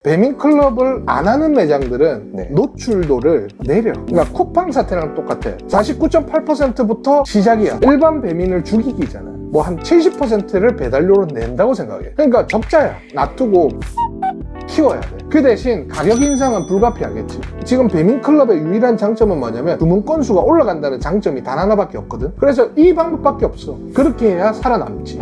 배민클럽을 안 하는 매장들은 네. 노출도를 내려. 그러니까 쿠팡 사태랑 똑같아. 49.8%부터 시작이야. 일반 배민을 죽이기잖아. 뭐 한 70%를 배달료로 nen다고 생각해. 그러니까 적자야. 놔두고 키워야 돼. 그 대신 가격 인상은 불가피하겠지. 지금 배민클럽의 유일한 장점은 뭐냐면 주문 건수가 올라간다는 장점이 단 하나밖에 없거든. 그래서 이 방법밖에 없어. 그렇게 해야 살아남지.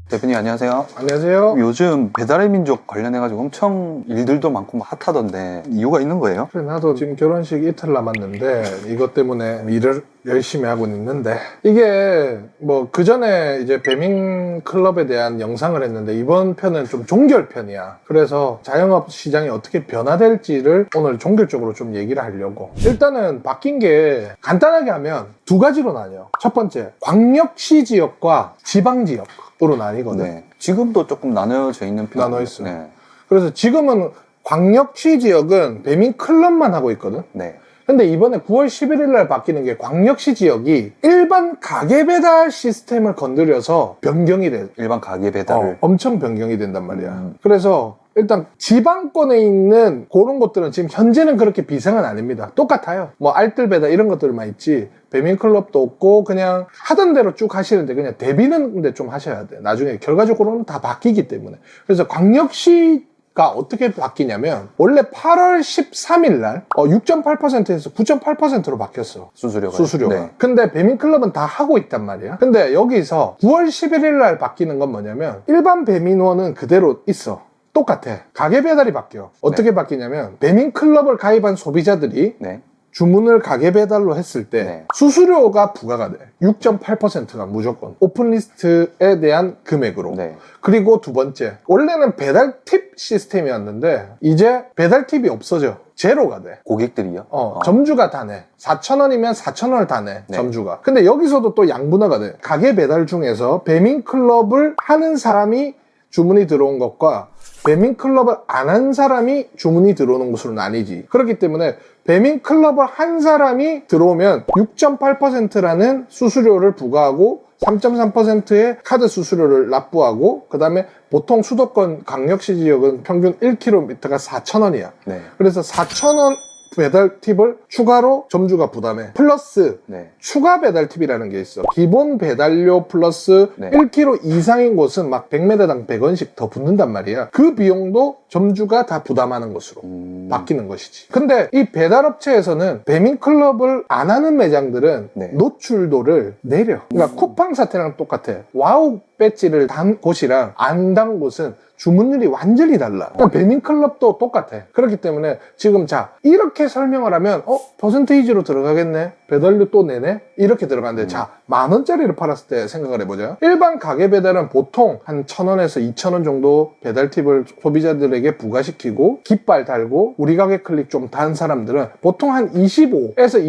대표님 안녕하세요. 안녕하세요. 요즘 배달의 민족 관련해가지고 엄청 일들도 많고 막 핫하던데 이유가 있는 거예요? 그래, 나도 지금 결혼식 이틀 남았는데 이것 때문에 일을 열심히 하고 있는데, 이게 뭐 그 전에 이제 배민클럽에 대한 영상을 했는데 이번 편은 좀 종결편이야. 그래서 자영업 시장이 어떻게 변화될지를 오늘 종결적으로 좀 얘기를 하려고. 일단은 바뀐 게 간단하게 하면 두 가지로 나뉘어. 첫 번째, 광역시 지역과 지방 지역으로 나뉘거든. 네. 지금도 조금 나눠져 있는 편. 나눠 있어. 네. 그래서 지금은 광역시 지역은 배민클럽만 하고 있거든. 네. 근데 이번에 9월 11일 날 바뀌는 게 광역시 지역이 일반 가게 배달 시스템을 건드려서 변경이 돼. 일반 가게 배달을. 엄청 변경이 된단 말이야. 그래서 일단 지방권에 있는 그런 곳들은 지금 현재는 그렇게 비상은 아닙니다. 똑같아요. 뭐 알뜰 배달 이런 것들만 있지 배민클럽도 없고 그냥 하던 대로 쭉 하시는데, 그냥 대비는 근데 좀 하셔야 돼. 나중에 결과적으로는 다 바뀌기 때문에. 그래서 광역시 가 어떻게 바뀌냐면 원래 8월 13일 날 6.8%에서 9.8%로 바뀌었어. 수수료가. 네. 근데 배민클럽은 다 하고 있단 말이야. 근데 여기서 9월 11일 날 바뀌는 건 뭐냐면 일반 배민원은 그대로 있어. 똑같아. 가게 배달이 바뀌어. 어떻게 바뀌냐면 배민클럽을 가입한 소비자들이 네. 주문을 가게 배달로 했을 때 네. 수수료가 부과가 돼. 6.8%가 무조건 오픈리스트에 대한 금액으로. 네. 그리고 두 번째, 원래는 배달 팁 시스템이었는데 이제 배달 팁이 없어져. 제로가 돼. 고객들이요? 점주가 다 내. 4,000원이면 4,000원을 다 내. 네. 점주가. 근데 여기서도 또 양분화가 돼. 가게 배달 중에서 배민클럽을 하는 사람이 주문이 들어온 것과 배민클럽을 안 한 사람이 주문이 들어오는 것으로 나뉘지. 그렇기 때문에 배민클럽을 한 사람이 들어오면 6.8%라는 수수료를 부과하고 3.3%의 카드 수수료를 납부하고, 그 다음에 보통 수도권 광역시 지역은 평균 1km가 4,000원이야. 네. 그래서 4,000원 배달 팁을 추가로 점주가 부담해. 플러스 네. 추가 배달 팁이라는 게 있어. 기본 배달료 플러스 네. 1km 이상인 곳은 막 100m당 100원씩 더 붙는단 말이야. 그 비용도 점주가 다 부담하는 것으로 바뀌는 것이지. 근데 이 배달업체에서는 배민클럽을 안 하는 매장들은 네. 노출도를 내려. 그러니까 쿠팡 사태랑 똑같아. 와우 배지를 단 곳이랑 안 단 곳은 주문율이 완전히 달라. 그러니까 배민클럽도 똑같아. 그렇기 때문에 지금 자 이렇게 설명을 하면 퍼센테이지로 들어가겠네, 배달료 또 내네, 이렇게 들어가는데 자 10,000원짜리를 팔았을 때 생각을 해보자. 일반 가게 배달은 보통 한 1,000원에서 2,000원 정도 배달 팁을 소비자들에게 부과시키고 깃발 달고 우리 가게 클릭 좀 단 사람들은 보통 한 25에서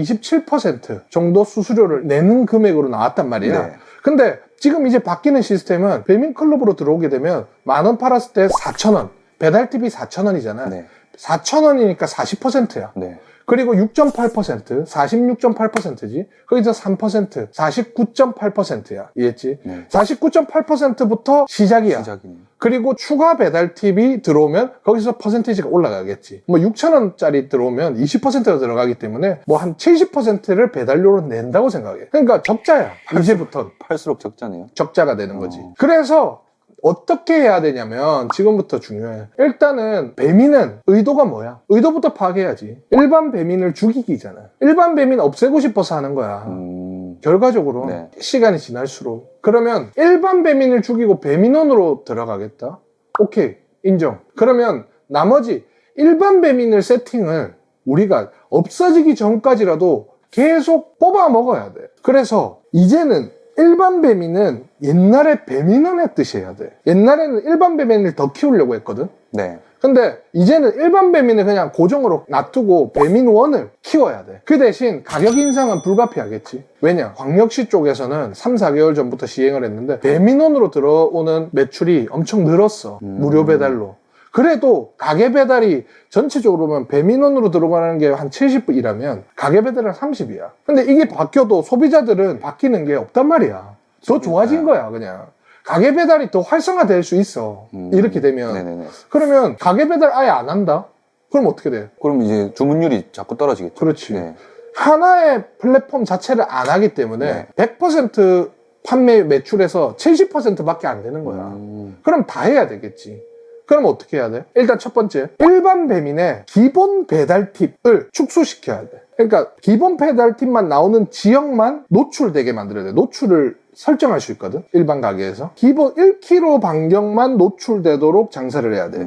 27% 정도 수수료를 내는 금액으로 나왔단 말이야. 네. 근데 지금 이제 바뀌는 시스템은 배민클럽으로 들어오게 되면 10,000원 팔았을 때 4,000원, 배달팁이 4,000원이잖아. 네. 4,000원이니까 40%야. 네. 그리고 6.8%, 46.8%지. 거기서 3%, 49.8%야. 이해했지? 네. 49.8%부터 시작이야. 시작이네. 그리고 추가 배달 팁이 들어오면 거기서 퍼센테이지가 올라가겠지. 뭐 6,000원짜리 들어오면 20%가 들어가기 때문에 뭐 한 70%를 배달료로 낸다고 생각해. 그러니까 적자야. 이제부터 팔수록 적자네요. 적자가 되는 거지. 그래서 어떻게 해야 되냐면 지금부터 중요해. 일단은 배민은 의도가 뭐야? 의도부터 파악해야지. 일반 배민을 죽이기잖아. 일반 배민 없애고 싶어서 하는 거야. 결과적으로 네. 시간이 지날수록. 그러면 일반 배민을 죽이고 배민원으로 들어가겠다? 오케이, 인정. 그러면 나머지 일반 배민을 세팅을 우리가 없어지기 전까지라도 계속 뽑아 먹어야 돼. 그래서 이제는 일반 배민은 옛날에 배민원의 뜻이 해야 돼. 옛날에는 일반 배민을 더 키우려고 했거든. 네. 근데 이제는 일반 배민을 그냥 고정으로 놔두고 배민원을 키워야 돼. 그 대신 가격 인상은 불가피하겠지. 왜냐? 광역시 쪽에서는 3, 4개월 전부터 시행을 했는데 배민원으로 들어오는 매출이 엄청 늘었어. 무료 배달로. 그래도 가게 배달이 전체적으로 보면 배민원으로 들어가는 게 한 70이라면 가게 배달은 30이야. 근데 이게 바뀌어도 소비자들은 바뀌는 게 없단 말이야. 더 좋아진 거야, 그냥. 가게 배달이 더 활성화될 수 있어. 이렇게 되면. 네네네. 그러면 가게 배달 아예 안 한다? 그럼 어떻게 돼? 그럼 이제 주문율이 자꾸 떨어지겠죠. 그렇지. 네. 하나의 플랫폼 자체를 안 하기 때문에 네. 100% 판매 매출에서 70%밖에 안 되는 거야. 그럼 다 해야 되겠지. 그럼 어떻게 해야 돼? 일단 첫 번째, 일반 배민의 기본 배달 팁을 축소시켜야 돼. 그러니까 기본 배달 팁만 나오는 지역만 노출되게 만들어야 돼. 노출을 설정할 수 있거든, 일반 가게에서. 기본 1km 반경만 노출되도록 장사를 해야 돼.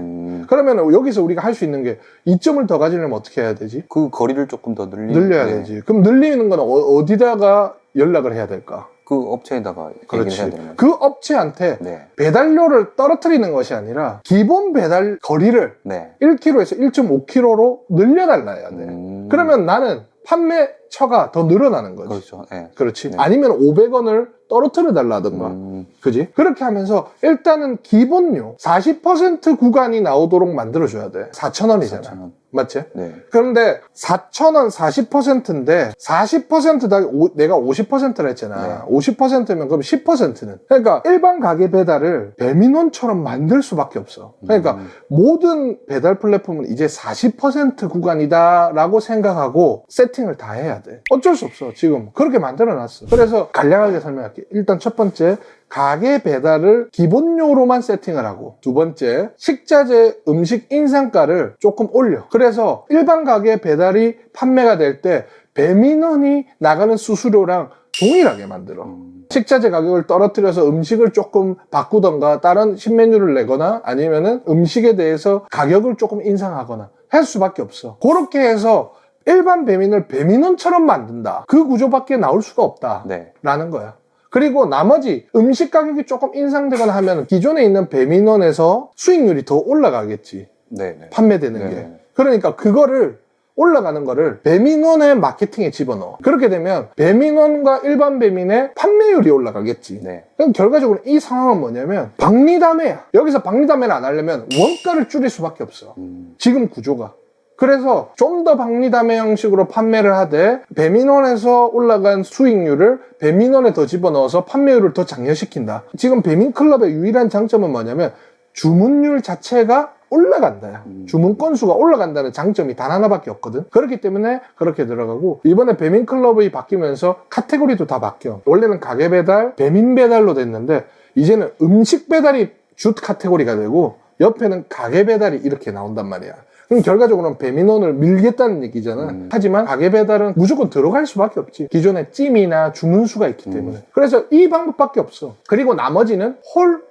그러면 여기서 우리가 할 수 있는 게 이점을 더 가지려면 어떻게 해야 되지? 그 거리를 조금 더 늘려야 되지. 그럼 늘리는 건 어디다가 연락을 해야 될까? 그 업체에다가 얘기를 해야 되는 거죠. 그 업체한테 네. 배달료를 떨어뜨리는 것이 아니라 기본 배달 거리를 네. 1km에서 1.5km로 늘려달라 해야 돼. 그러면 나는 판매처가 더 늘어나는 거지. 그렇죠. 네. 그렇지. 네. 아니면 500원을 떨어뜨려 달라든가. 그지? 그렇게 하면서 일단은 기본료 40% 구간이 나오도록 만들어줘야 돼. 4,000원이잖아. 4,000원. 맞지? 네. 그런데 4,000원 40%인데 40%다 내가 50%라 했잖아. 네. 50%면 그럼 10%는. 그러니까 일반 가게 배달을 배민원처럼 만들 수밖에 없어. 그러니까 모든 배달 플랫폼은 이제 40% 구간이다라고 생각하고 세팅을 다 해야 돼. 어쩔 수 없어. 지금 그렇게 만들어 놨어. 그래서 간략하게 설명할게. 일단 첫 번째, 가게 배달을 기본료로만 세팅을 하고, 두 번째, 식자재 음식 인상가를 조금 올려. 그래서 일반 가게 배달이 판매가 될 때 배민원이 나가는 수수료랑 동일하게 만들어. 식자재 가격을 떨어뜨려서 음식을 조금 바꾸던가 다른 신메뉴를 내거나 아니면은 음식에 대해서 가격을 조금 인상하거나 할 수밖에 없어. 그렇게 해서 일반 배민을 배민원처럼 만든다. 그 구조밖에 나올 수가 없다. 네. 라는 거야. 그리고 나머지 음식 가격이 조금 인상되거나 하면 기존에 있는 배민원에서 수익률이 더 올라가겠지. 네. 네. 판매되는 네. 게. 그러니까 그거를 올라가는 거를 배민원의 마케팅에 집어넣어. 그렇게 되면 배민원과 일반 배민의 판매율이 올라가겠지. 네. 그럼 결과적으로 이 상황은 뭐냐면 박리담회야. 여기서 박리담회를 안 하려면 원가를 줄일 수밖에 없어. 지금 구조가. 그래서 좀 더 박리담회 형식으로 판매를 하되 배민원에서 올라간 수익률을 배민원에 더 집어넣어서 판매율을 더 장려시킨다. 지금 배민클럽의 유일한 장점은 뭐냐면 주문율 자체가 올라간다. 주문 건수가 올라간다는 장점이 단 하나밖에 없거든. 그렇기 때문에 그렇게 들어가고, 이번에 배민클럽이 바뀌면서 카테고리도 다 바뀌어. 원래는 가게 배달, 배민 배달로 됐는데 이제는 음식 배달이 주 카테고리가 되고 옆에는 가게 배달이 이렇게 나온단 말이야. 그럼 결과적으로는 배민원을 밀겠다는 얘기잖아. 하지만 가게 배달은 무조건 들어갈 수밖에 없지. 기존에 찜이나 주문수가 있기 때문에. 그래서 이 방법밖에 없어. 그리고 나머지는 홀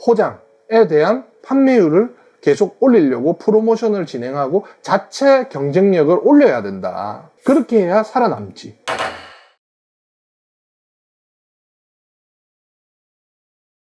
포장에 대한 판매율을 계속 올리려고 프로모션을 진행하고 자체 경쟁력을 올려야 된다. 그렇게 해야 살아남지.